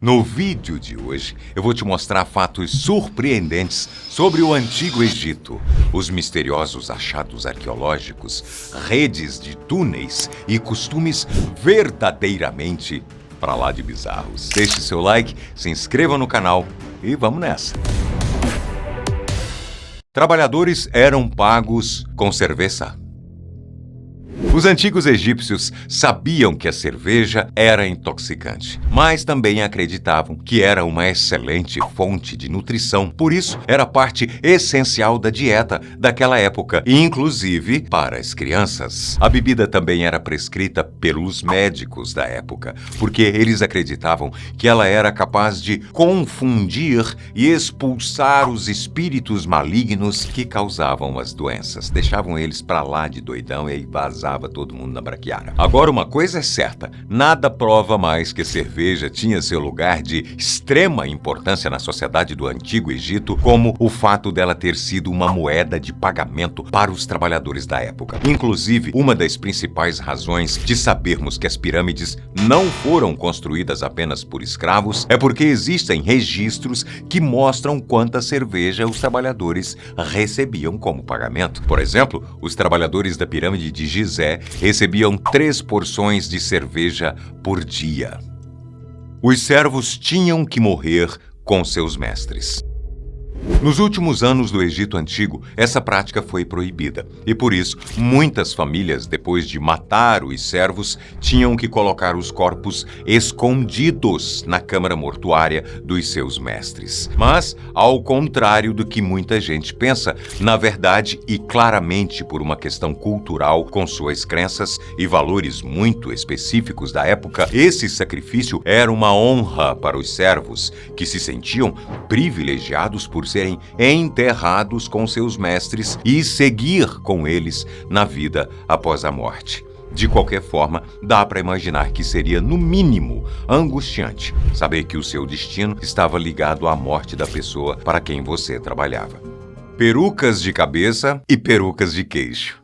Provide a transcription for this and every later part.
No vídeo de hoje, eu vou te mostrar fatos surpreendentes sobre o Antigo Egito, os misteriosos achados arqueológicos, redes de túneis e costumes verdadeiramente pra lá de bizarros. Deixe seu like, se inscreva no canal e vamos nessa! Trabalhadores eram pagos com cerveja. Os antigos egípcios sabiam que a cerveja era intoxicante, mas também acreditavam que era uma excelente fonte de nutrição. Por isso, era parte essencial da dieta daquela época, inclusive para as crianças. A bebida também era prescrita pelos médicos da época, porque eles acreditavam que ela era capaz de confundir e expulsar os espíritos malignos que causavam as doenças. Deixavam eles para lá de doidão e aí vazava todo mundo na braquiara. Agora, uma coisa é certa, nada prova mais que a cerveja tinha seu lugar de extrema importância na sociedade do Antigo Egito, como o fato dela ter sido uma moeda de pagamento para os trabalhadores da época. Inclusive, uma das principais razões de sabermos que as pirâmides não foram construídas apenas por escravos é porque existem registros que mostram quanta cerveja os trabalhadores recebiam como pagamento. Por exemplo, os trabalhadores da pirâmide de Gizé recebiam 3 porções de cerveja por dia. Os servos tinham que morrer com seus mestres. Nos últimos anos do Egito Antigo, essa prática foi proibida. E por isso, muitas famílias, depois de matar os servos, tinham que colocar os corpos escondidos na câmara mortuária dos seus mestres. Mas, ao contrário do que muita gente pensa, na verdade e claramente por uma questão cultural, com suas crenças e valores muito específicos da época, esse sacrifício era uma honra para os servos, que se sentiam privilegiados por serem enterrados com seus mestres e seguir com eles na vida após a morte. De qualquer forma, dá para imaginar que seria, no mínimo, angustiante saber que o seu destino estava ligado à morte da pessoa para quem você trabalhava. Perucas de cabeça e perucas de queixo.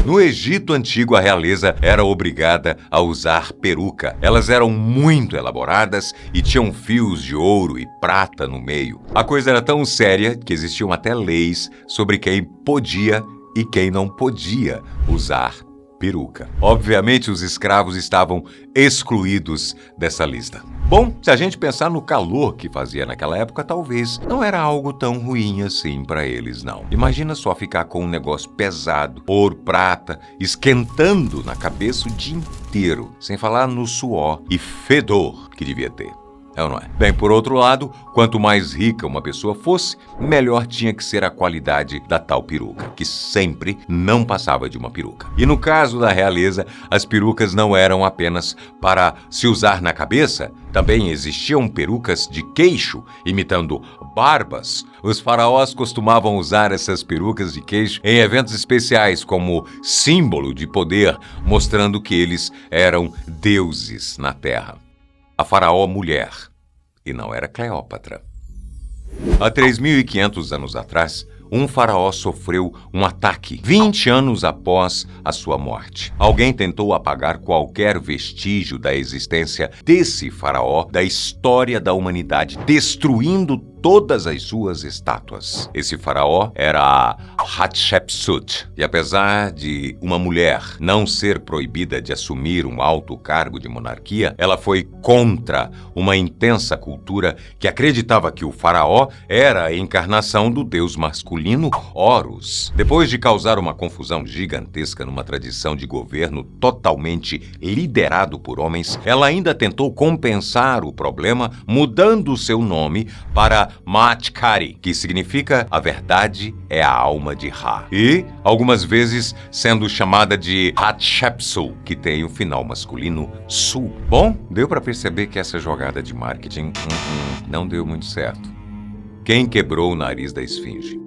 No Egito Antigo, a realeza era obrigada a usar peruca. Elas eram muito elaboradas e tinham fios de ouro e prata no meio. A coisa era tão séria que existiam até leis sobre quem podia e quem não podia usar peruca. Obviamente, os escravos estavam excluídos dessa lista. Bom, se a gente pensar no calor que fazia naquela época, talvez não era algo tão ruim assim para eles, não. Imagina só ficar com um negócio pesado, ouro, prata, esquentando na cabeça o dia inteiro, sem falar no suor e fedor que devia ter. É ou não é? Bem, por outro lado, quanto mais rica uma pessoa fosse, melhor tinha que ser a qualidade da tal peruca, que sempre não passava de uma peruca. E no caso da realeza, as perucas não eram apenas para se usar na cabeça, também existiam perucas de queixo, imitando barbas. Os faraós costumavam usar essas perucas de queixo em eventos especiais como símbolo de poder, mostrando que eles eram deuses na terra. A faraó mulher, e não era Cleópatra. Há 3.500 anos atrás, um faraó sofreu um ataque 20 anos após a sua morte. Alguém tentou apagar qualquer vestígio da existência desse faraó da história da humanidade, destruindo todas as suas estátuas. Esse faraó era Hatshepsut, e apesar de uma mulher não ser proibida de assumir um alto cargo de monarquia, ela foi contra uma intensa cultura que acreditava que o faraó era a encarnação do deus masculino Horus. Depois de causar uma confusão gigantesca numa tradição de governo totalmente liderado por homens, ela ainda tentou compensar o problema mudando seu nome para Matkari, que significa a verdade é a alma de Ra, e algumas vezes sendo chamada de Hatshepsut, que tem o final masculino Su. Bom, deu para perceber que essa jogada de marketing não deu muito certo. Quem quebrou o nariz da esfinge?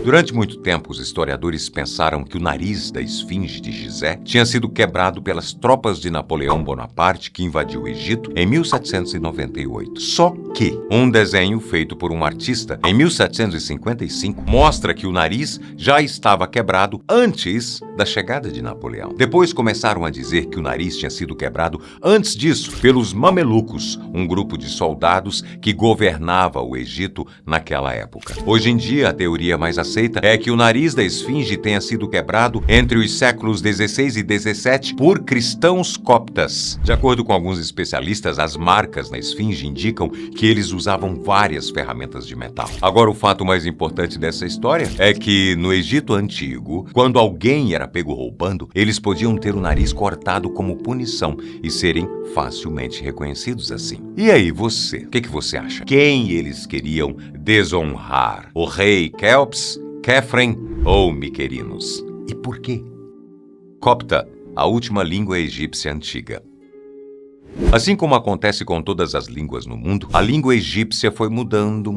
Durante muito tempo, os historiadores pensaram que o nariz da esfinge de Gizé tinha sido quebrado pelas tropas de Napoleão Bonaparte, que invadiu o Egito em 1798. Só que um desenho feito por um artista em 1755 mostra que o nariz já estava quebrado antes da chegada de Napoleão. Depois começaram a dizer que o nariz tinha sido quebrado antes disso pelos mamelucos, um grupo de soldados que governava o Egito naquela época. Hoje em dia, a teoria mais aceita é que o nariz da esfinge tenha sido quebrado entre os séculos 16 e 17 por cristãos coptas. De acordo com alguns especialistas, as marcas na esfinge indicam que eles usavam várias ferramentas de metal. Agora, o fato mais importante dessa história é que no Egito Antigo, quando alguém era pego roubando, eles podiam ter o nariz cortado como punição e serem facilmente reconhecidos assim. E aí, você? O que você acha? Quem eles queriam desonrar? O rei Kelps, Khephren ou Miquerinos? E por quê? Copta, a última língua egípcia antiga. Assim como acontece com todas as línguas no mundo, a língua egípcia foi mudando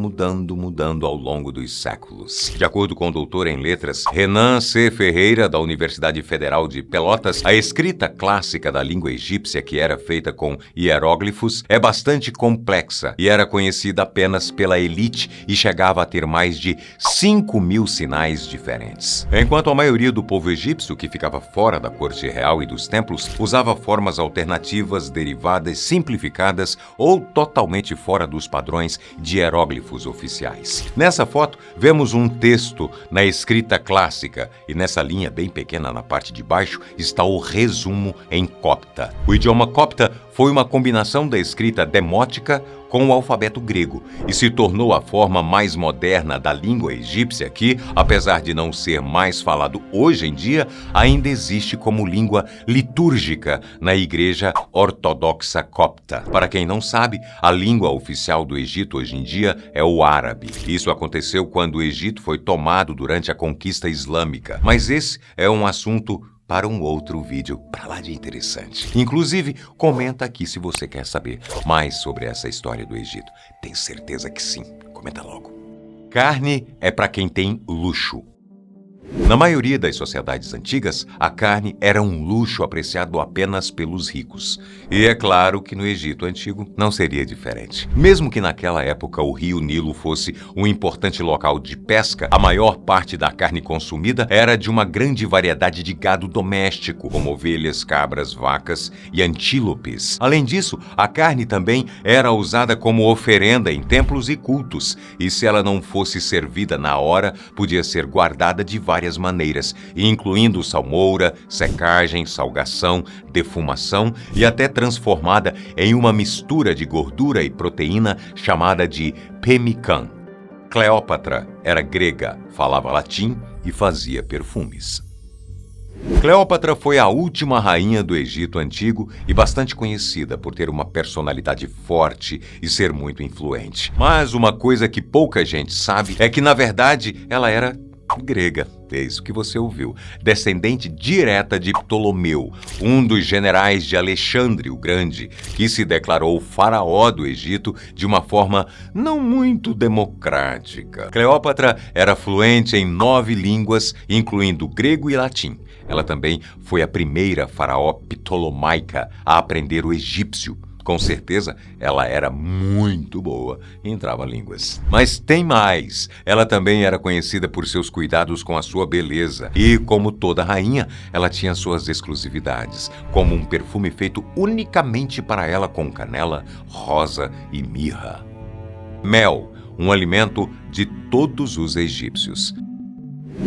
ao longo dos séculos. De acordo com o doutor em letras Renan C. Ferreira, da Universidade Federal de Pelotas, a escrita clássica da língua egípcia, que era feita com hieróglifos, é bastante complexa e era conhecida apenas pela elite e chegava a ter mais de 5.000 sinais diferentes. Enquanto a maioria do povo egípcio, que ficava fora da corte real e dos templos, usava formas alternativas derivadas, simplificadas ou totalmente fora dos padrões de hieróglifos oficiais. Nessa foto, vemos um texto na escrita clássica e nessa linha bem pequena na parte de baixo está o resumo em copta. O idioma copta foi uma combinação da escrita demótica com o alfabeto grego e se tornou a forma mais moderna da língua egípcia que, apesar de não ser mais falado hoje em dia, ainda existe como língua litúrgica na Igreja Ortodoxa Copta. Para quem não sabe, a língua oficial do Egito hoje em dia é o árabe. Isso aconteceu quando o Egito foi tomado durante a conquista islâmica. Mas esse é um assunto para um outro vídeo pra lá de interessante. Inclusive, comenta aqui se você quer saber mais sobre essa história do Egito. Tenho certeza que sim. Comenta logo. Carne é para quem tem luxo. Na maioria das sociedades antigas, a carne era um luxo apreciado apenas pelos ricos. E é claro que no Egito Antigo não seria diferente. Mesmo que naquela época o rio Nilo fosse um importante local de pesca, a maior parte da carne consumida era de uma grande variedade de gado doméstico, como ovelhas, cabras, vacas e antílopes. Além disso, a carne também era usada como oferenda em templos e cultos, e se ela não fosse servida na hora, podia ser guardada de várias maneiras, incluindo salmoura, secagem, salgação, defumação e até transformada em uma mistura de gordura e proteína chamada de pemmican. Cleópatra era grega, falava latim e fazia perfumes. Cleópatra foi a última rainha do Egito Antigo e bastante conhecida por ter uma personalidade forte e ser muito influente. Mas uma coisa que pouca gente sabe é que, na verdade, ela era grega. É isso que você ouviu. Descendente direta de Ptolomeu, um dos generais de Alexandre o Grande, que se declarou faraó do Egito de uma forma não muito democrática. Cleópatra era fluente em 9 línguas, incluindo grego e latim. Ela também foi a primeira faraó ptolomaica a aprender o egípcio. Com certeza, ela era muito boa em trava-línguas. Mas tem mais. Ela também era conhecida por seus cuidados com a sua beleza. E, como toda rainha, ela tinha suas exclusividades, como um perfume feito unicamente para ela com canela, rosa e mirra. Mel, um alimento de todos os egípcios.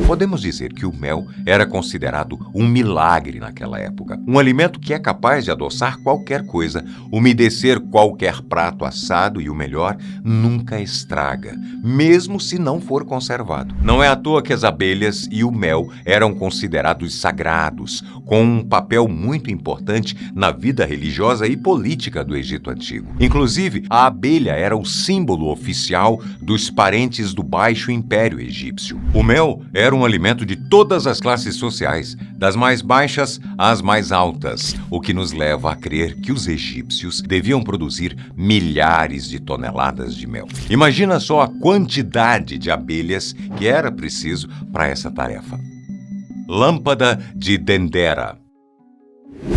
Podemos dizer que o mel era considerado um milagre naquela época. Um alimento que é capaz de adoçar qualquer coisa, umedecer qualquer prato assado e, o melhor, nunca estraga, mesmo se não for conservado. Não é à toa que as abelhas e o mel eram considerados sagrados, com um papel muito importante na vida religiosa e política do Egito Antigo. Inclusive, a abelha era o símbolo oficial dos parentes do Baixo Império Egípcio. O mel era um alimento de todas as classes sociais, das mais baixas às mais altas, o que nos leva a crer que os egípcios deviam produzir milhares de toneladas de mel. Imagina só a quantidade de abelhas que era preciso para essa tarefa. Lâmpada de Dendera.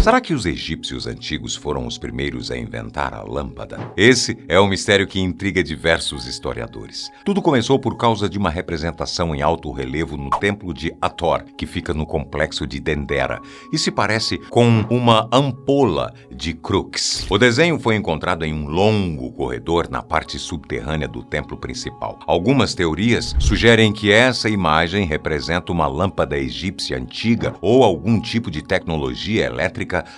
Será que os egípcios antigos foram os primeiros a inventar a lâmpada? Esse é um mistério que intriga diversos historiadores. Tudo começou por causa de uma representação em alto relevo no templo de Hathor, que fica no complexo de Dendera, e se parece com uma ampola de crux. O desenho foi encontrado em um longo corredor na parte subterrânea do templo principal. Algumas teorias sugerem que essa imagem representa uma lâmpada egípcia antiga ou algum tipo de tecnologia elétrica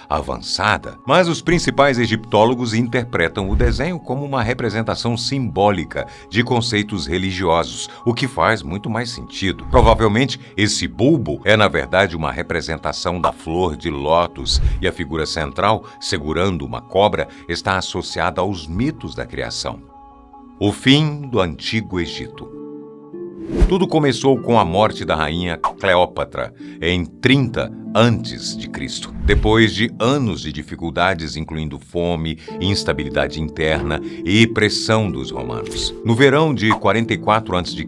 avançada, mas os principais egiptólogos interpretam o desenho como uma representação simbólica de conceitos religiosos, o que faz muito mais sentido. Provavelmente, esse bulbo é, na verdade, uma representação da flor de lótus e a figura central, segurando uma cobra, está associada aos mitos da criação. O fim do Antigo Egito. Tudo começou com a morte da rainha Cleópatra, em 30 a.C., depois de anos de dificuldades, incluindo fome, instabilidade interna e pressão dos romanos. No verão de 44 a.C.,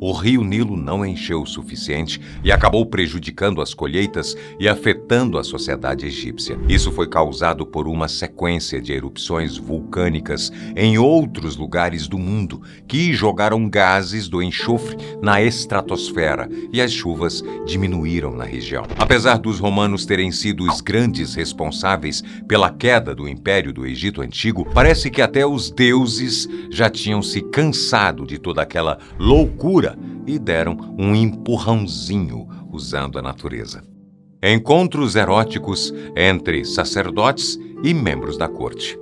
o rio Nilo não encheu o suficiente e acabou prejudicando as colheitas e afetando a sociedade egípcia. Isso foi causado por uma sequência de erupções vulcânicas em outros lugares do mundo, que jogaram gases do enxofre na estratosfera e as chuvas diminuíram na região. Apesar dos romanos terem sido os grandes responsáveis pela queda do Império do Egito Antigo, parece que até os deuses já tinham se cansado de toda aquela loucura e deram um empurrãozinho usando a natureza. Encontros eróticos entre sacerdotes e membros da corte.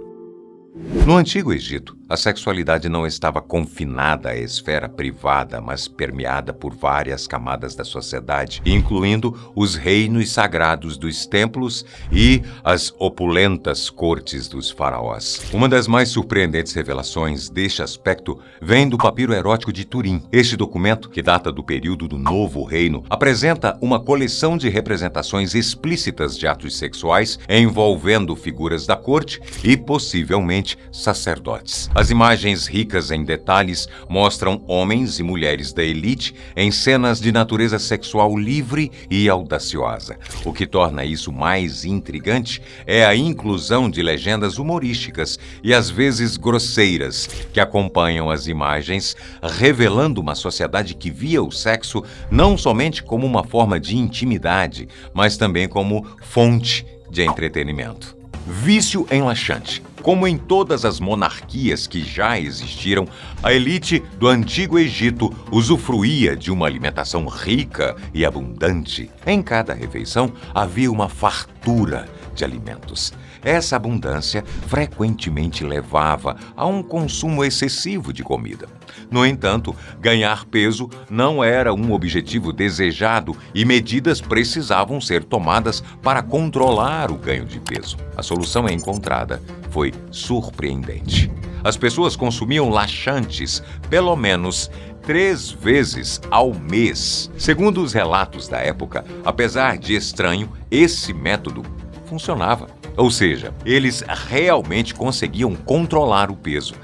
No Antigo Egito, a sexualidade não estava confinada à esfera privada, mas permeada por várias camadas da sociedade, incluindo os reinos sagrados dos templos e as opulentas cortes dos faraós. Uma das mais surpreendentes revelações deste aspecto vem do papiro erótico de Turim. Este documento, que data do período do Novo Reino, apresenta uma coleção de representações explícitas de atos sexuais envolvendo figuras da corte e, possivelmente, sacerdotes. As imagens ricas em detalhes mostram homens e mulheres da elite em cenas de natureza sexual livre e audaciosa. O que torna isso mais intrigante é a inclusão de legendas humorísticas e às vezes grosseiras que acompanham as imagens, revelando uma sociedade que via o sexo não somente como uma forma de intimidade, mas também como fonte de entretenimento. Vício enlaxante. Como em todas as monarquias que já existiram, a elite do Antigo Egito usufruía de uma alimentação rica e abundante. Em cada refeição havia uma fartura de alimentos. Essa abundância frequentemente levava a um consumo excessivo de comida. No entanto, ganhar peso não era um objetivo desejado e medidas precisavam ser tomadas para controlar o ganho de peso. A solução encontrada foi surpreendente. As pessoas consumiam laxantes pelo menos 3 vezes ao mês. Segundo os relatos da época, apesar de estranho, esse método funcionava. Ou seja, eles realmente conseguiam controlar o peso.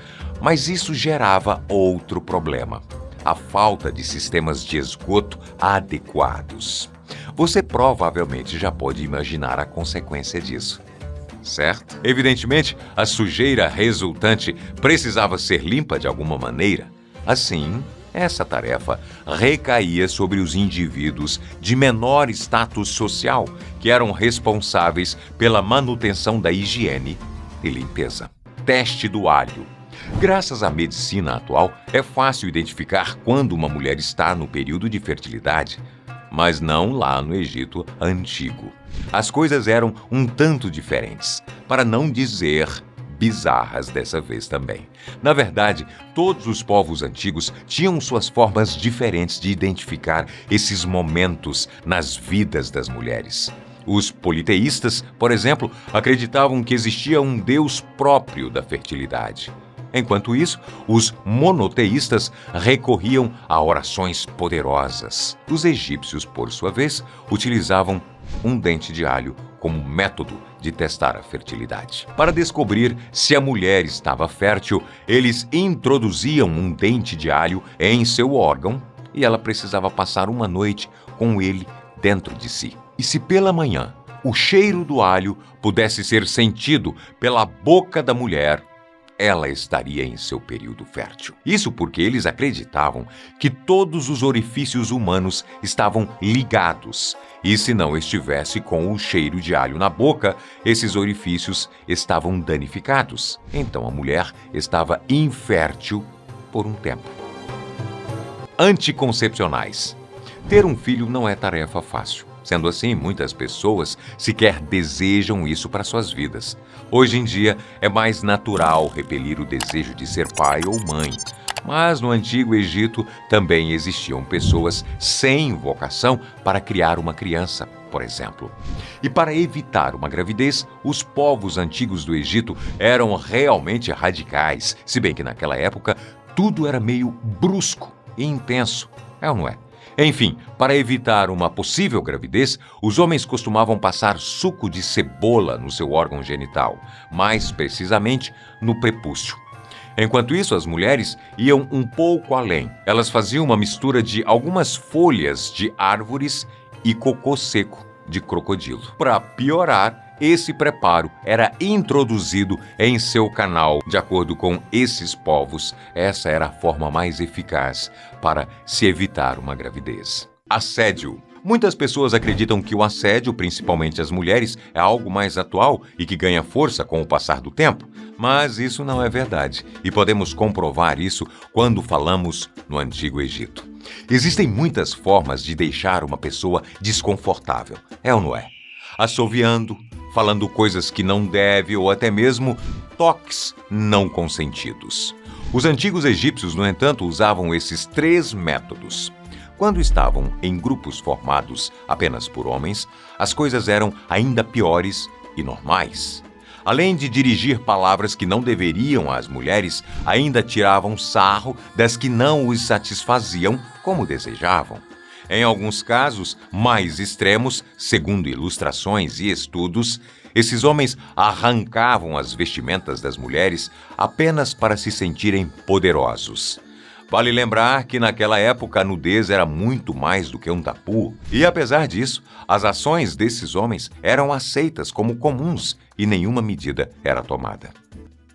Mas isso gerava outro problema: a falta de sistemas de esgoto adequados. Você provavelmente já pode imaginar a consequência disso, certo? Evidentemente, a sujeira resultante precisava ser limpa de alguma maneira. Assim, essa tarefa recaía sobre os indivíduos de menor status social, que eram responsáveis pela manutenção da higiene e limpeza. Teste do alho. Graças à medicina atual, é fácil identificar quando uma mulher está no período de fertilidade, mas não lá no Egito Antigo. As coisas eram um tanto diferentes, para não dizer bizarras dessa vez também. Na verdade, todos os povos antigos tinham suas formas diferentes de identificar esses momentos nas vidas das mulheres. Os politeístas, por exemplo, acreditavam que existia um deus próprio da fertilidade. Enquanto isso, os monoteístas recorriam a orações poderosas. Os egípcios, por sua vez, utilizavam um dente de alho como método de testar a fertilidade. Para descobrir se a mulher estava fértil, eles introduziam um dente de alho em seu órgão e ela precisava passar uma noite com ele dentro de si. E se pela manhã o cheiro do alho pudesse ser sentido pela boca da mulher, ela estaria em seu período fértil. Isso porque eles acreditavam que todos os orifícios humanos estavam ligados, e se não estivesse com o cheiro de alho na boca, esses orifícios estavam danificados. Então a mulher estava infértil por um tempo. Anticoncepcionais. Ter um filho não é tarefa fácil. Sendo assim, muitas pessoas sequer desejam isso para suas vidas. Hoje em dia, é mais natural repelir o desejo de ser pai ou mãe. Mas no Antigo Egito também existiam pessoas sem vocação para criar uma criança, por exemplo. E para evitar uma gravidez, os povos antigos do Egito eram realmente radicais, se bem que naquela época tudo era meio brusco e intenso, é ou não é? Enfim, para evitar uma possível gravidez, os homens costumavam passar suco de cebola no seu órgão genital, mais precisamente no prepúcio. Enquanto isso, as mulheres iam um pouco além. Elas faziam uma mistura de algumas folhas de árvores e cocô seco de crocodilo. Para piorar, esse preparo era introduzido em seu canal. De acordo com esses povos, essa era a forma mais eficaz para se evitar uma gravidez. Assédio. Muitas pessoas acreditam que o assédio, principalmente as mulheres, é algo mais atual e que ganha força com o passar do tempo. Mas isso não é verdade, e podemos comprovar isso quando falamos no Antigo Egito. Existem muitas formas de deixar uma pessoa desconfortável, é ou não é? Assoviando, falando coisas que não deve ou até mesmo toques não consentidos. Os antigos egípcios, no entanto, usavam esses 3 métodos. Quando estavam em grupos formados apenas por homens, as coisas eram ainda piores e normais. Além de dirigir palavras que não deveriam às mulheres, ainda tiravam sarro das que não os satisfaziam como desejavam. Em alguns casos mais extremos, segundo ilustrações e estudos, esses homens arrancavam as vestimentas das mulheres apenas para se sentirem poderosos. Vale lembrar que naquela época a nudez era muito mais do que um tabu. E apesar disso, as ações desses homens eram aceitas como comuns e nenhuma medida era tomada.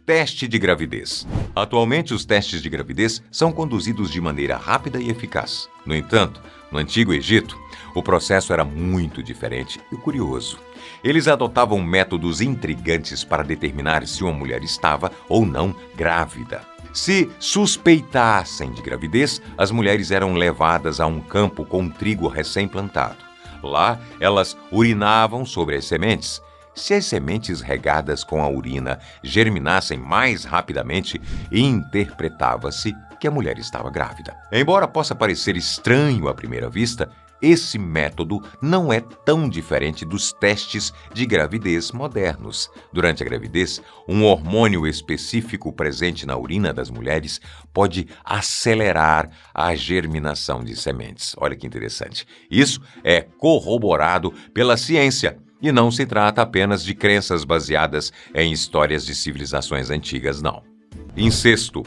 Teste de gravidez. Atualmente, os testes de gravidez são conduzidos de maneira rápida e eficaz. No entanto, no Antigo Egito, o processo era muito diferente e curioso. Eles adotavam métodos intrigantes para determinar se uma mulher estava ou não grávida. Se suspeitassem de gravidez, as mulheres eram levadas a um campo com trigo recém-plantado. Lá, elas urinavam sobre as sementes. Se as sementes regadas com a urina germinassem mais rapidamente, interpretava-se que a mulher estava grávida. Embora possa parecer estranho à primeira vista, esse método não é tão diferente dos testes de gravidez modernos. Durante a gravidez, um hormônio específico presente na urina das mulheres pode acelerar a germinação de sementes. Olha que interessante. Isso é corroborado pela ciência. E não se trata apenas de crenças baseadas em histórias de civilizações antigas, não. Incesto.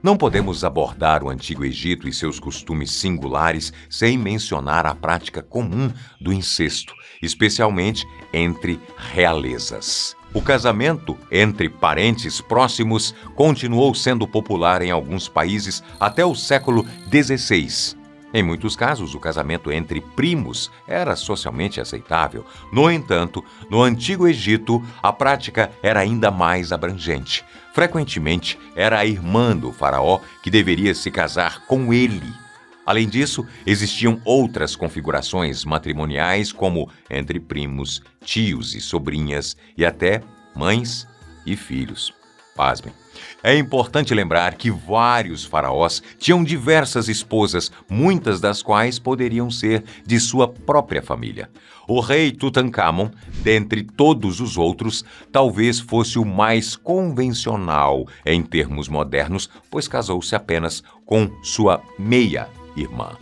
Não podemos abordar o Antigo Egito e seus costumes singulares sem mencionar a prática comum do incesto, especialmente entre realezas. O casamento entre parentes próximos continuou sendo popular em alguns países até o século XVI. Em muitos casos, o casamento entre primos era socialmente aceitável. No entanto, no Antigo Egito, a prática era ainda mais abrangente. Frequentemente, era a irmã do faraó que deveria se casar com ele. Além disso, existiam outras configurações matrimoniais, como entre primos, tios e sobrinhas, e até mães e filhos. Pasmem. É importante lembrar que vários faraós tinham diversas esposas, muitas das quais poderiam ser de sua própria família. O rei Tutancâmon, dentre todos os outros, talvez fosse o mais convencional em termos modernos, pois casou-se apenas com sua meia-irmã.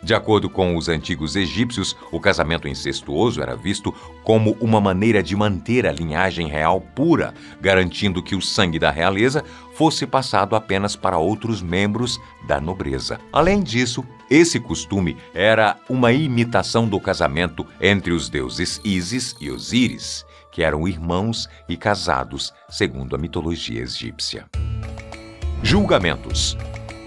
De acordo com os antigos egípcios, o casamento incestuoso era visto como uma maneira de manter a linhagem real pura, garantindo que o sangue da realeza fosse passado apenas para outros membros da nobreza. Além disso, esse costume era uma imitação do casamento entre os deuses Ísis e Osíris, que eram irmãos e casados, segundo a mitologia egípcia. Julgamentos.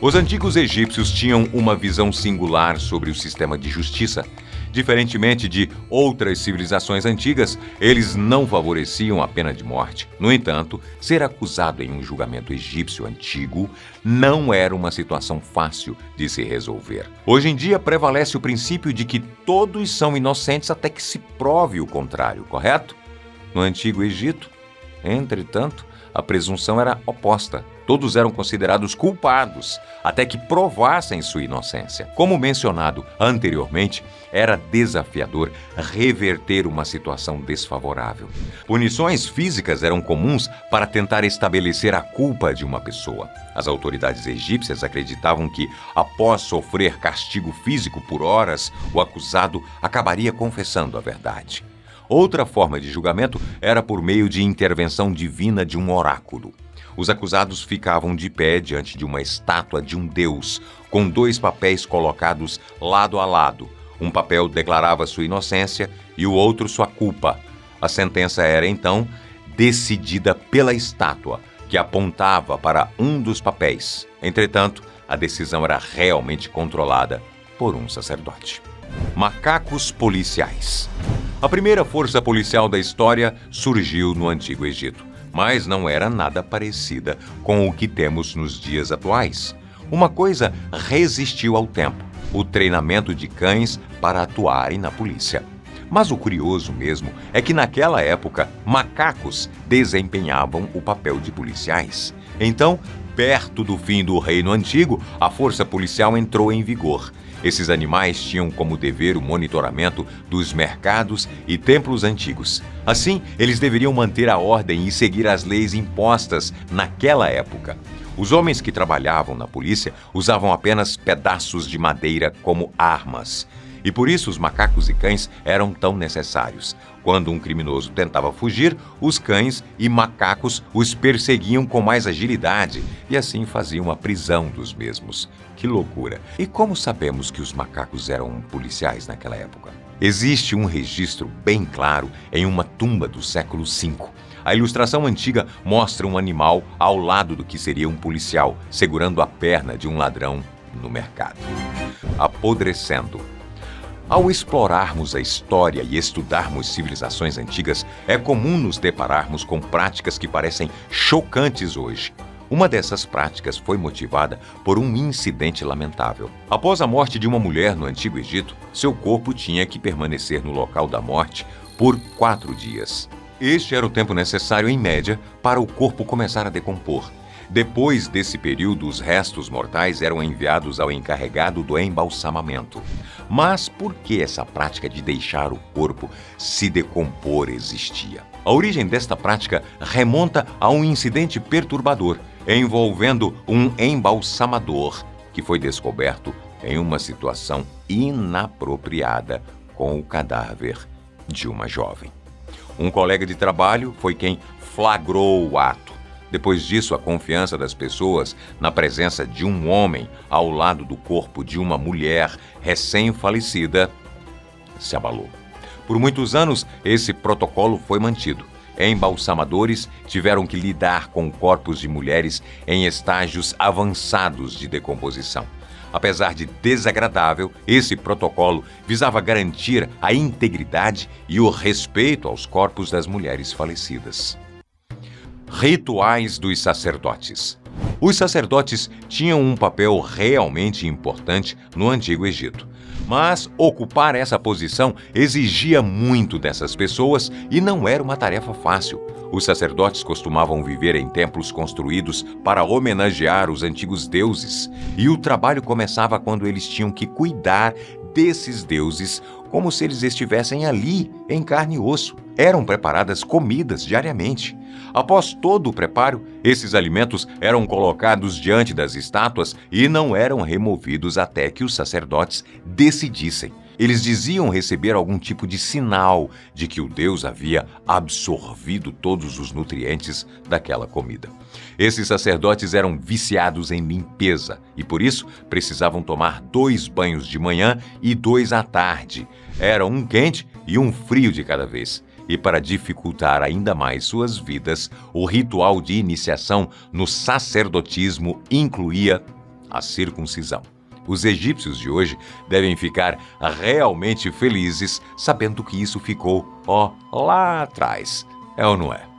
Os antigos egípcios tinham uma visão singular sobre o sistema de justiça. Diferentemente de outras civilizações antigas, eles não favoreciam a pena de morte. No entanto, ser acusado em um julgamento egípcio antigo não era uma situação fácil de se resolver. Hoje em dia, prevalece o princípio de que todos são inocentes até que se prove o contrário, correto? No Antigo Egito, entretanto, a presunção era oposta. Todos eram considerados culpados até que provassem sua inocência. Como mencionado anteriormente, era desafiador reverter uma situação desfavorável. Punições físicas eram comuns para tentar estabelecer a culpa de uma pessoa. As autoridades egípcias acreditavam que, após sofrer castigo físico por horas, o acusado acabaria confessando a verdade. Outra forma de julgamento era por meio de intervenção divina de um oráculo. Os acusados ficavam de pé diante de uma estátua de um deus, com 2 papéis colocados lado a lado. Um papel declarava sua inocência e o outro sua culpa. A sentença era, então, decidida pela estátua, que apontava para um dos papéis. Entretanto, a decisão era realmente controlada por um sacerdote. Macacos policiais. A primeira força policial da história surgiu no Antigo Egito, mas não era nada parecida com o que temos nos dias atuais. Uma coisa resistiu ao tempo: o treinamento de cães para atuarem na polícia. Mas o curioso mesmo é que naquela época, macacos desempenhavam o papel de policiais. Então, perto do fim do Reino Antigo, a força policial entrou em vigor. Esses animais tinham como dever o monitoramento dos mercados e templos antigos. Assim, eles deveriam manter a ordem e seguir as leis impostas naquela época. Os homens que trabalhavam na polícia usavam apenas pedaços de madeira como armas. E por isso os macacos e cães eram tão necessários. Quando um criminoso tentava fugir, os cães e macacos os perseguiam com mais agilidade e assim faziam a prisão dos mesmos. Que loucura! E como sabemos que os macacos eram policiais naquela época? Existe um registro bem claro em uma tumba do século V. A ilustração antiga mostra um animal ao lado do que seria um policial, segurando a perna de um ladrão no mercado. Apodrecendo. Ao explorarmos a história e estudarmos civilizações antigas, é comum nos depararmos com práticas que parecem chocantes hoje. Uma dessas práticas foi motivada por um incidente lamentável. Após a morte de uma mulher no Antigo Egito, seu corpo tinha que permanecer no local da morte por 4 dias. Este era o tempo necessário, em média, para o corpo começar a decompor. Depois desse período, os restos mortais eram enviados ao encarregado do embalsamamento. Mas por que essa prática de deixar o corpo se decompor existia? A origem desta prática remonta a um incidente perturbador, envolvendo um embalsamador que foi descoberto em uma situação inapropriada com o cadáver de uma jovem. Um colega de trabalho foi quem flagrou o ato. Depois disso, a confiança das pessoas na presença de um homem ao lado do corpo de uma mulher recém-falecida se abalou. Por muitos anos, esse protocolo foi mantido. Embalsamadores tiveram que lidar com corpos de mulheres em estágios avançados de decomposição. Apesar de desagradável, esse protocolo visava garantir a integridade e o respeito aos corpos das mulheres falecidas. Rituais dos sacerdotes. Os sacerdotes tinham um papel realmente importante no Antigo Egito. Mas ocupar essa posição exigia muito dessas pessoas e não era uma tarefa fácil. Os sacerdotes costumavam viver em templos construídos para homenagear os antigos deuses, e o trabalho começava quando eles tinham que cuidar desses deuses como se eles estivessem ali, em carne e osso. Eram preparadas comidas diariamente. Após todo o preparo, esses alimentos eram colocados diante das estátuas e não eram removidos até que os sacerdotes decidissem. Eles diziam receber algum tipo de sinal de que o Deus havia absorvido todos os nutrientes daquela comida. Esses sacerdotes eram viciados em limpeza e, por isso, precisavam tomar 2 banhos de manhã e 2 à tarde. Era um quente e um frio de cada vez. E para dificultar ainda mais suas vidas, o ritual de iniciação no sacerdotismo incluía a circuncisão. Os egípcios de hoje devem ficar realmente felizes sabendo que isso ficou, lá atrás. É ou não é?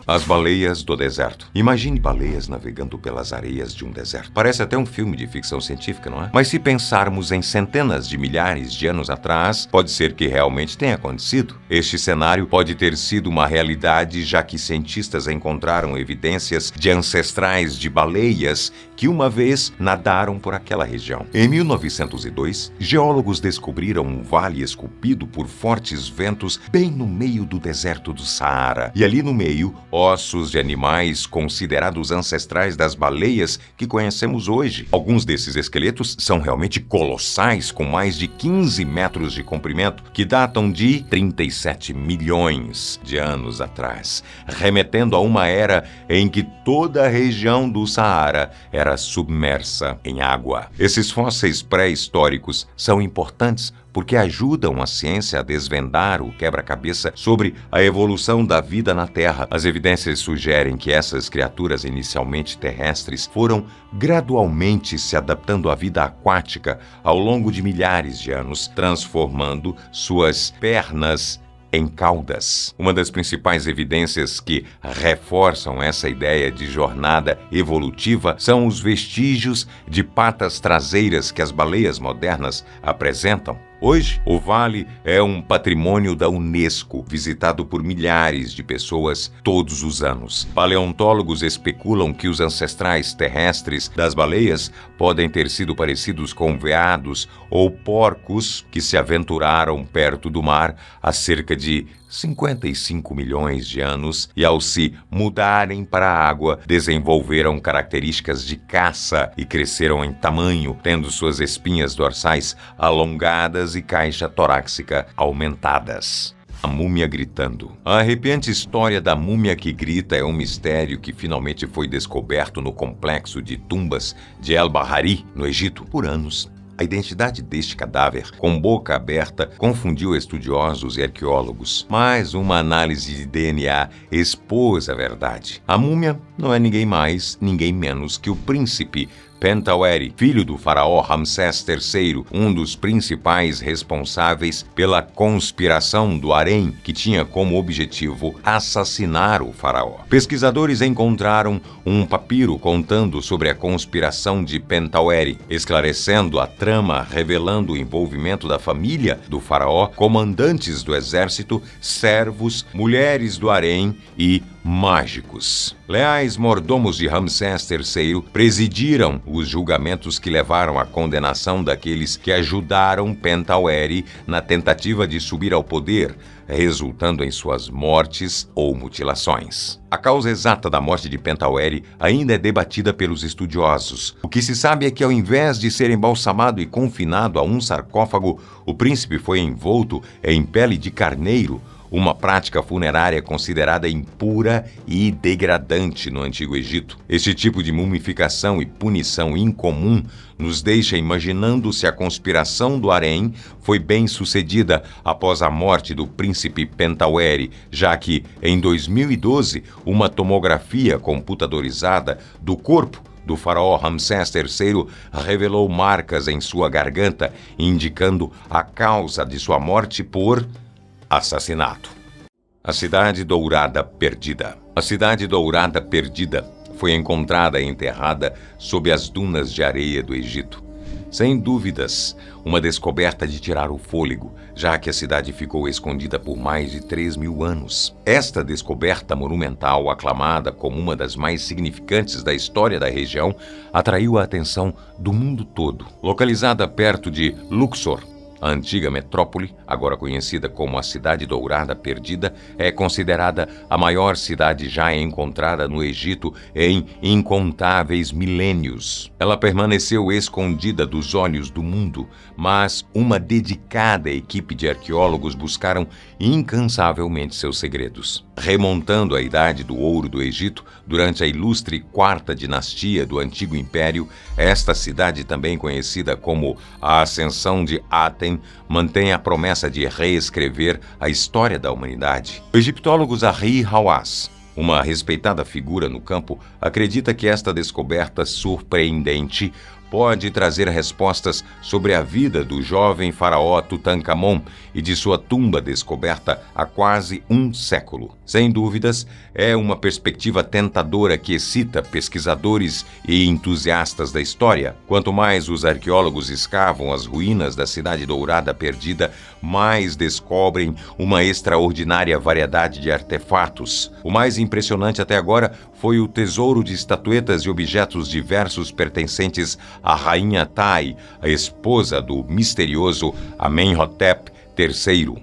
As baleias do deserto. Imagine baleias navegando pelas areias de um deserto. Parece até um filme de ficção científica, não é? Mas se pensarmos em centenas de milhares de anos atrás, pode ser que realmente tenha acontecido. Este cenário pode ter sido uma realidade, já que cientistas encontraram evidências de ancestrais de baleias que uma vez nadaram por aquela região. Em 1902, geólogos descobriram um vale esculpido por fortes ventos bem no meio do deserto do Saara. E ali no meio, ossos de animais considerados ancestrais das baleias que conhecemos hoje. Alguns desses esqueletos são realmente colossais, com mais de 15 metros de comprimento, que datam de 37 milhões de anos atrás, remetendo a uma era em que toda a região do Saara era submersa em água. Esses fósseis pré-históricos são importantes porque ajudam a ciência a desvendar o quebra-cabeça sobre a evolução da vida na Terra. As evidências sugerem que essas criaturas inicialmente terrestres foram gradualmente se adaptando à vida aquática ao longo de milhares de anos, transformando suas pernas em caudas. Uma das principais evidências que reforçam essa ideia de jornada evolutiva são os vestígios de patas traseiras que as baleias modernas apresentam. Hoje, o vale é um patrimônio da Unesco, visitado por milhares de pessoas todos os anos. Paleontólogos especulam que os ancestrais terrestres das baleias podem ter sido parecidos com veados ou porcos que se aventuraram perto do mar há cerca de 55 milhões de anos e, ao se mudarem para a água, desenvolveram características de caça e cresceram em tamanho, tendo suas espinhas dorsais alongadas e caixa torácica aumentadas. A múmia gritando. A arrepiante história da múmia que grita é um mistério que finalmente foi descoberto no complexo de tumbas de El-Bahari, no Egito, por anos. A identidade deste cadáver, com boca aberta, confundiu estudiosos e arqueólogos, mas uma análise de DNA expôs a verdade. A múmia não é ninguém mais, ninguém menos que o príncipe Pentaweret, filho do faraó Ramsés III, um dos principais responsáveis pela conspiração do harém, que tinha como objetivo assassinar o faraó. Pesquisadores encontraram um papiro contando sobre a conspiração de Pentaweret, esclarecendo a trama, revelando o envolvimento da família do faraó, comandantes do exército, servos, mulheres do harém e mágicos. Leais mordomos de Ramsés III presidiram os julgamentos que levaram à condenação daqueles que ajudaram Pentaweret na tentativa de subir ao poder, resultando em suas mortes ou mutilações. A causa exata da morte de Pentaweret ainda é debatida pelos estudiosos. O que se sabe é que, ao invés de ser embalsamado e confinado a um sarcófago, o príncipe foi envolto em pele de carneiro, uma prática funerária considerada impura e degradante no Antigo Egito. Este tipo de mumificação e punição incomum nos deixa imaginando se a conspiração do harém foi bem sucedida após a morte do príncipe Pentaweret, já que, em 2012, uma tomografia computadorizada do corpo do faraó Ramsés III revelou marcas em sua garganta, indicando a causa de sua morte por assassinato. A Cidade Dourada Perdida. A Cidade Dourada Perdida foi encontrada enterrada sob as dunas de areia do Egito. Sem dúvidas, uma descoberta de tirar o fôlego, já que a cidade ficou escondida por mais de 3.000 anos. Esta descoberta monumental, aclamada como uma das mais significantes da história da região, atraiu a atenção do mundo todo. Localizada perto de Luxor, a antiga metrópole, agora conhecida como a Cidade Dourada Perdida, é considerada a maior cidade já encontrada no Egito em incontáveis milênios. Ela permaneceu escondida dos olhos do mundo, mas uma dedicada equipe de arqueólogos buscaram incansavelmente seus segredos. Remontando à Idade do Ouro do Egito, durante a ilustre Quarta Dinastia do Antigo Império, esta cidade, também conhecida como a Ascensão de Aten, mantém a promessa de reescrever a história da humanidade. O egiptólogo Zahi Hawass, uma respeitada figura no campo, acredita que esta descoberta surpreendente pode trazer respostas sobre a vida do jovem faraó Tutankhamon e de sua tumba descoberta há quase um século. Sem dúvidas, é uma perspectiva tentadora que excita pesquisadores e entusiastas da história. Quanto mais os arqueólogos escavam as ruínas da Cidade Dourada Perdida, mais descobrem uma extraordinária variedade de artefatos. O mais impressionante até agora foi o tesouro de estatuetas e objetos diversos pertencentes à rainha Tai, a esposa do misterioso Amenhotep III.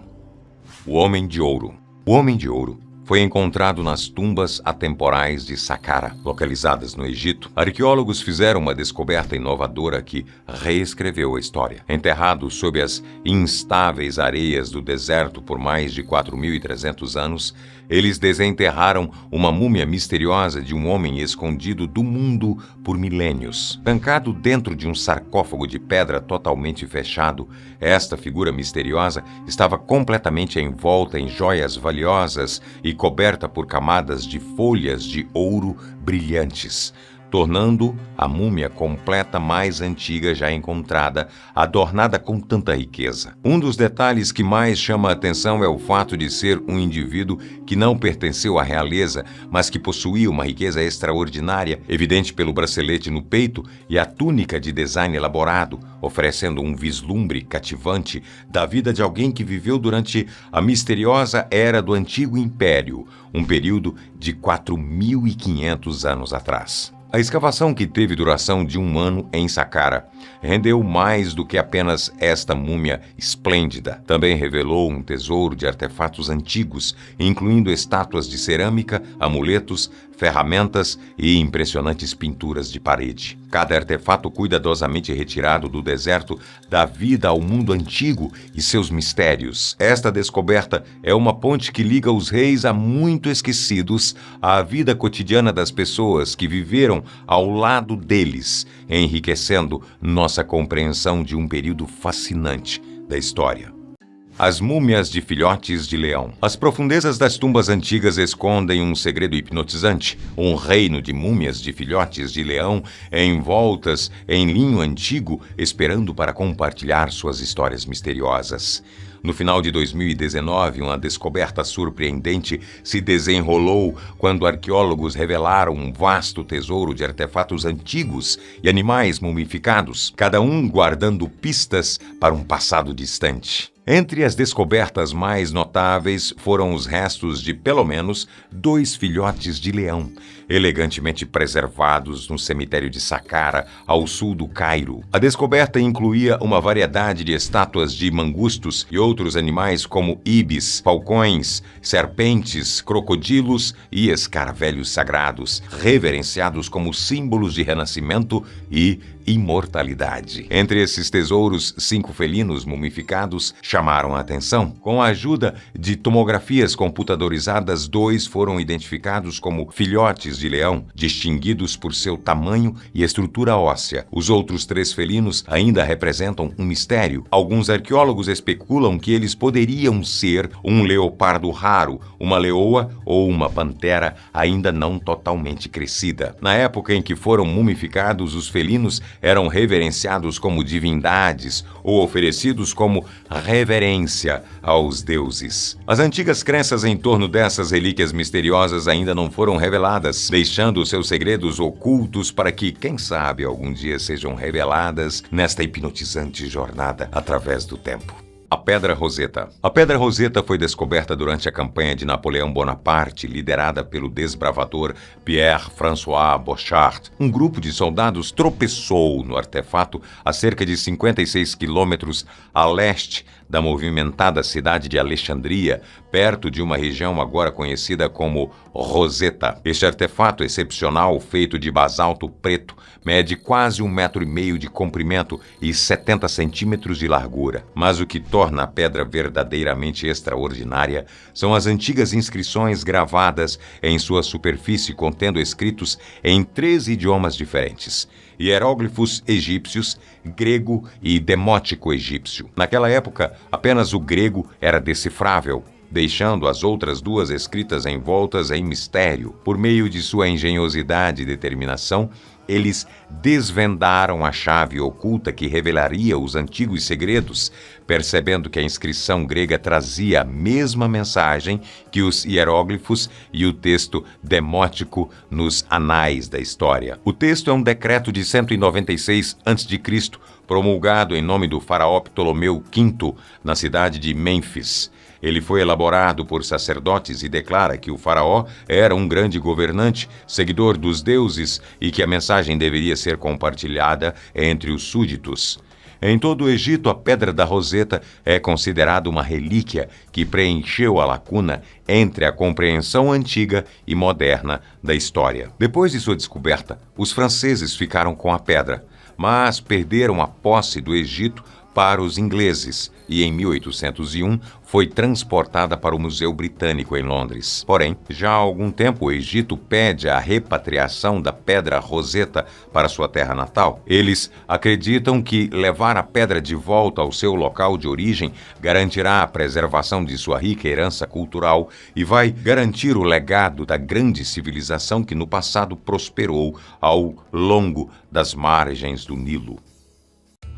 O Homem de Ouro. O Homem de Ouro foi encontrado nas tumbas atemporais de Saqqara, localizadas no Egito. Arqueólogos fizeram uma descoberta inovadora que reescreveu a história. Enterrado sob as instáveis areias do deserto por mais de 4.300 anos, eles desenterraram uma múmia misteriosa de um homem escondido do mundo por milênios. Trancado dentro de um sarcófago de pedra totalmente fechado, esta figura misteriosa estava completamente envolta em joias valiosas e coberta por camadas de folhas de ouro brilhantes, tornando a múmia completa mais antiga já encontrada, adornada com tanta riqueza. Um dos detalhes que mais chama a atenção é o fato de ser um indivíduo que não pertenceu à realeza, mas que possuía uma riqueza extraordinária, evidente pelo bracelete no peito e a túnica de design elaborado, oferecendo um vislumbre cativante da vida de alguém que viveu durante a misteriosa Era do Antigo Império, um período de 4.500 anos atrás. A escavação, que teve duração de 1 ano em Saqqara, rendeu mais do que apenas esta múmia esplêndida. Também revelou um tesouro de artefatos antigos, incluindo estátuas de cerâmica, amuletos, ferramentas e impressionantes pinturas de parede. Cada artefato cuidadosamente retirado do deserto dá vida ao mundo antigo e seus mistérios. Esta descoberta é uma ponte que liga os reis há muito esquecidos à vida cotidiana das pessoas que viveram ao lado deles, enriquecendo nossa compreensão de um período fascinante da história. As múmias de filhotes de leão. As profundezas das tumbas antigas escondem um segredo hipnotizante, um reino de múmias de filhotes de leão envoltas em linho antigo, esperando para compartilhar suas histórias misteriosas. No final de 2019, uma descoberta surpreendente se desenrolou quando arqueólogos revelaram um vasto tesouro de artefatos antigos e animais mumificados, cada um guardando pistas para um passado distante. Entre as descobertas mais notáveis foram os restos de pelo menos 2 filhotes de leão, elegantemente preservados no cemitério de Saqqara, ao sul do Cairo. A descoberta incluía uma variedade de estátuas de mangustos e outros animais como ibis, falcões, serpentes, crocodilos e escaravelhos sagrados, reverenciados como símbolos de renascimento e imortalidade. Entre esses tesouros, 5 felinos mumificados chamaram a atenção. Com a ajuda de tomografias computadorizadas, 2 foram identificados como filhotes de leão, distinguidos por seu tamanho e estrutura óssea. Os outros 3 felinos ainda representam um mistério. Alguns arqueólogos especulam que eles poderiam ser um leopardo raro, uma leoa ou uma pantera ainda não totalmente crescida. Na época em que foram mumificados, os felinos eram reverenciados como divindades ou oferecidos como reverência aos deuses. As antigas crenças em torno dessas relíquias misteriosas ainda não foram reveladas, deixando seus segredos ocultos para que, quem sabe, algum dia sejam reveladas nesta hipnotizante jornada através do tempo. A Pedra Roseta. A Pedra Roseta foi descoberta durante a campanha de Napoleão Bonaparte, liderada pelo desbravador Pierre-François Bochart. Um grupo de soldados tropeçou no artefato a cerca de 56 quilômetros a leste da movimentada cidade de Alexandria, perto de uma região agora conhecida como Roseta. Este artefato excepcional, feito de basalto preto, mede quase 1,5 metro de comprimento e 70 centímetros de largura. Mas o que torna a pedra verdadeiramente extraordinária são as antigas inscrições gravadas em sua superfície, contendo escritos em 3 idiomas diferentes: hieróglifos egípcios, grego e demótico egípcio. Naquela época, apenas o grego era decifrável, deixando as outras 2 escritas envoltas em mistério. Por meio de sua engenhosidade e determinação, eles desvendaram a chave oculta que revelaria os antigos segredos, percebendo que a inscrição grega trazia a mesma mensagem que os hieróglifos e o texto demótico nos anais da história. O texto é um decreto de 196 a.C., promulgado em nome do faraó Ptolomeu V, na cidade de Mênfis. Ele foi elaborado por sacerdotes e declara que o faraó era um grande governante, seguidor dos deuses, e que a mensagem deveria ser compartilhada entre os súditos. Em todo o Egito, a Pedra da Roseta é considerada uma relíquia que preencheu a lacuna entre a compreensão antiga e moderna da história. Depois de sua descoberta, os franceses ficaram com a pedra, mas perderam a posse do Egito para os ingleses e, em 1801, foi transportada para o Museu Britânico em Londres. Porém, já há algum tempo o Egito pede a repatriação da Pedra Roseta para sua terra natal. Eles acreditam que levar a pedra de volta ao seu local de origem garantirá a preservação de sua rica herança cultural e vai garantir o legado da grande civilização que no passado prosperou ao longo das margens do Nilo.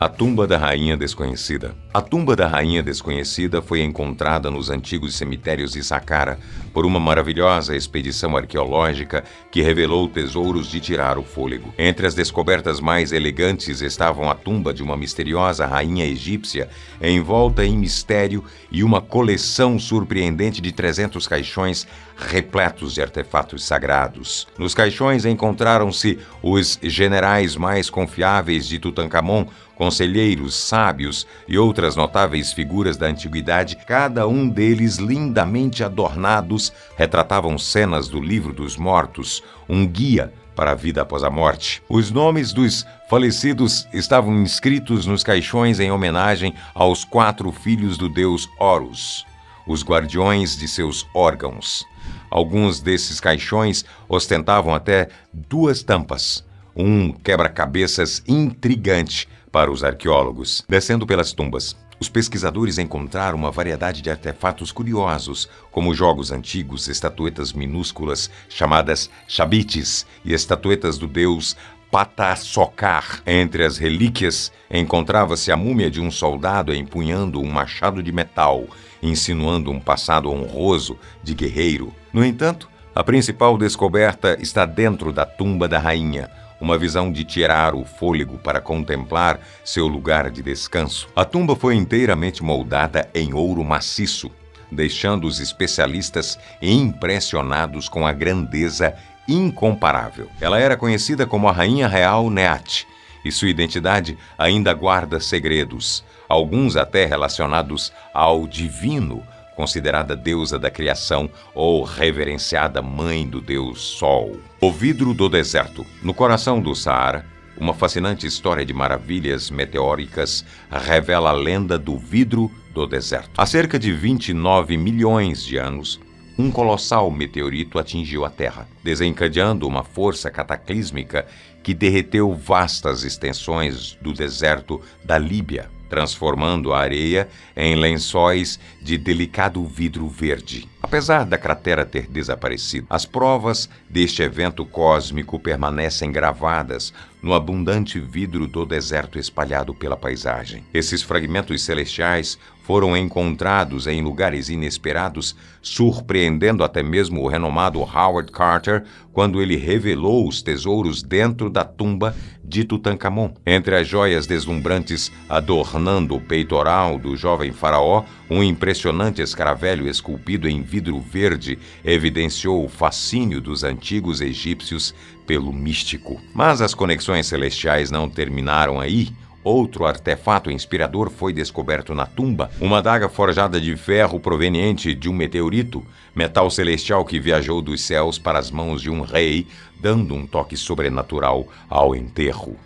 A Tumba da Rainha Desconhecida. A Tumba da Rainha Desconhecida foi encontrada nos antigos cemitérios de Saqqara por uma maravilhosa expedição arqueológica que revelou tesouros de tirar o fôlego. Entre as descobertas mais elegantes estavam a tumba de uma misteriosa rainha egípcia, envolta em mistério, e uma coleção surpreendente de 300 caixões repletos de artefatos sagrados. Nos caixões encontraram-se os generais mais confiáveis de Tutankhamon, conselheiros, sábios e outras notáveis figuras da antiguidade, cada um deles lindamente adornados, retratavam cenas do Livro dos Mortos, um guia para a vida após a morte. Os nomes dos falecidos estavam inscritos nos caixões em homenagem aos 4 filhos do deus Horus, os guardiões de seus órgãos. Alguns desses caixões ostentavam até 2 tampas, um quebra-cabeças intrigante para os arqueólogos. Descendo pelas tumbas, os pesquisadores encontraram uma variedade de artefatos curiosos, como jogos antigos, estatuetas minúsculas chamadas chabites e estatuetas do deus Pataçocar. Entre as relíquias encontrava-se a múmia de um soldado empunhando um machado de metal, insinuando um passado honroso de guerreiro. No entanto, a principal descoberta está dentro da tumba da rainha, uma visão de tirar o fôlego para contemplar seu lugar de descanso. A tumba foi inteiramente moldada em ouro maciço, deixando os especialistas impressionados com a grandeza incomparável. Ela era conhecida como a Rainha Real Neat, e sua identidade ainda guarda segredos, alguns até relacionados ao divino, considerada deusa da criação ou reverenciada mãe do deus Sol. O vidro do deserto. No coração do Saara, uma fascinante história de maravilhas meteóricas revela a lenda do vidro do deserto. Há cerca de 29 milhões de anos, um colossal meteorito atingiu a Terra, desencadeando uma força cataclísmica que derreteu vastas extensões do deserto da Líbia, transformando a areia em lençóis de delicado vidro verde. Apesar da cratera ter desaparecido, as provas deste evento cósmico permanecem gravadas no abundante vidro do deserto espalhado pela paisagem. Esses fragmentos celestiais foram encontrados em lugares inesperados, surpreendendo até mesmo o renomado Howard Carter quando ele revelou os tesouros dentro da tumba de Tutankhamon. Entre as joias deslumbrantes adornando o peitoral do jovem faraó, um impressionante escaravelho esculpido em vidro verde evidenciou o fascínio dos antigos egípcios pelo místico. Mas as conexões celestiais não terminaram aí. Outro artefato inspirador foi descoberto na tumba, uma adaga forjada de ferro proveniente de um meteorito, metal celestial que viajou dos céus para as mãos de um rei, dando um toque sobrenatural ao enterro.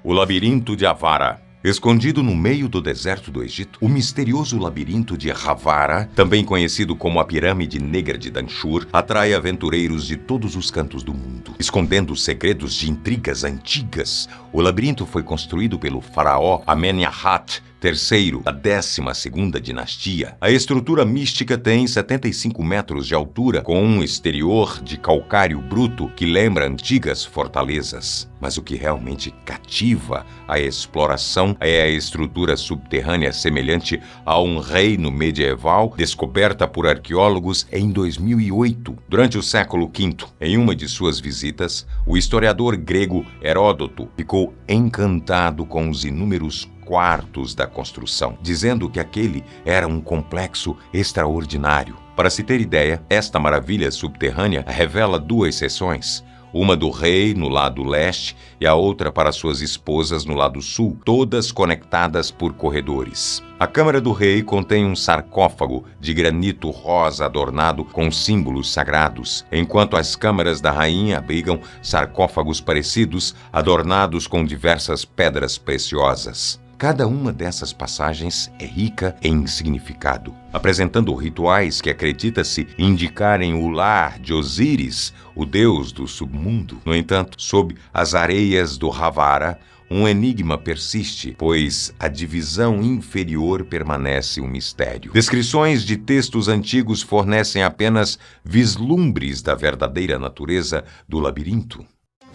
O labirinto de Avara. Escondido no meio do deserto do Egito, o misterioso labirinto de Avara, também conhecido como a Pirâmide Negra de Danshur, atrai aventureiros de todos os cantos do mundo. Escondendo segredos de intrigas antigas, o labirinto foi construído pelo faraó Amenemhat III, da 12ª dinastia. A estrutura mística tem 75 metros de altura, com um exterior de calcário bruto que lembra antigas fortalezas. Mas o que realmente cativa a exploração é a estrutura subterrânea semelhante a um reino medieval, descoberta por arqueólogos em 2008. Durante o século V, em uma de suas visitas, o historiador grego Heródoto ficou encantado com os inúmeros quartos da construção, dizendo que aquele era um complexo extraordinário. Para se ter ideia, esta maravilha subterrânea revela 2 seções, uma do rei no lado leste e a outra para suas esposas no lado sul, todas conectadas por corredores. A câmara do rei contém um sarcófago de granito rosa adornado com símbolos sagrados, enquanto as câmaras da rainha abrigam sarcófagos parecidos, adornados com diversas pedras preciosas. Cada uma dessas passagens é rica em significado, apresentando rituais que acredita-se indicarem o lar de Osíris, o deus do submundo. No entanto, sob as areias do Avara, um enigma persiste, pois a divisão inferior permanece um mistério. Descrições de textos antigos fornecem apenas vislumbres da verdadeira natureza do labirinto.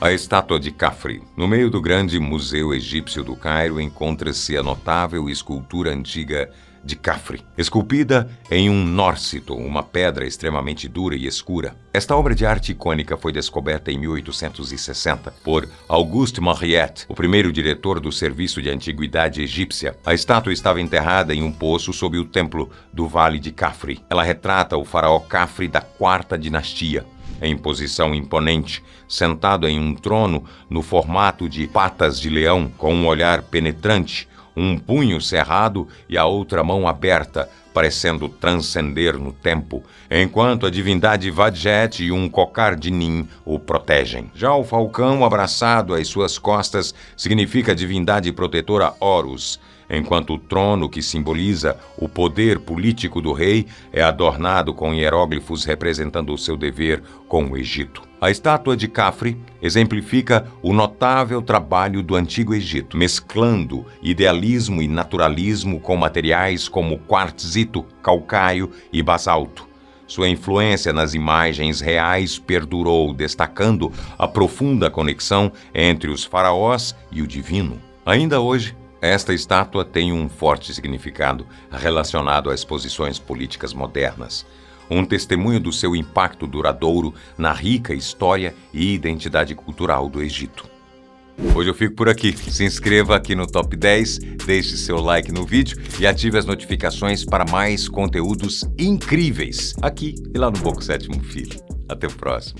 A estátua de Khafre. No meio do grande Museu Egípcio do Cairo encontra-se a notável escultura antiga de Khafre, esculpida em um nórsito, uma pedra extremamente dura e escura. Esta obra de arte icônica foi descoberta em 1860 por Auguste Mariette, o primeiro diretor do Serviço de Antiguidade Egípcia. A estátua estava enterrada em um poço sob o templo do Vale de Khafre. Ela retrata o faraó Khafre da 4ª dinastia, em posição imponente, sentado em um trono no formato de patas de leão, com um olhar penetrante, um punho cerrado e a outra mão aberta, parecendo transcender no tempo, enquanto a divindade Wadjet e um cocar de Nin o protegem. Já o falcão abraçado às suas costas significa a divindade protetora Horus, enquanto o trono, que simboliza o poder político do rei, é adornado com hieróglifos representando o seu dever com o Egito. A estátua de Khafre exemplifica o notável trabalho do Antigo Egito, mesclando idealismo e naturalismo com materiais como quartzito, calcário e basalto. Sua influência nas imagens reais perdurou, destacando a profunda conexão entre os faraós e o divino. Ainda hoje, esta estátua tem um forte significado relacionado às posições políticas modernas, um testemunho do seu impacto duradouro na rica história e identidade cultural do Egito. Hoje eu fico por aqui. Se inscreva aqui no Top 10, deixe seu like no vídeo e ative as notificações para mais conteúdos incríveis aqui e lá no Boco Sétimo Filho. Até o próximo.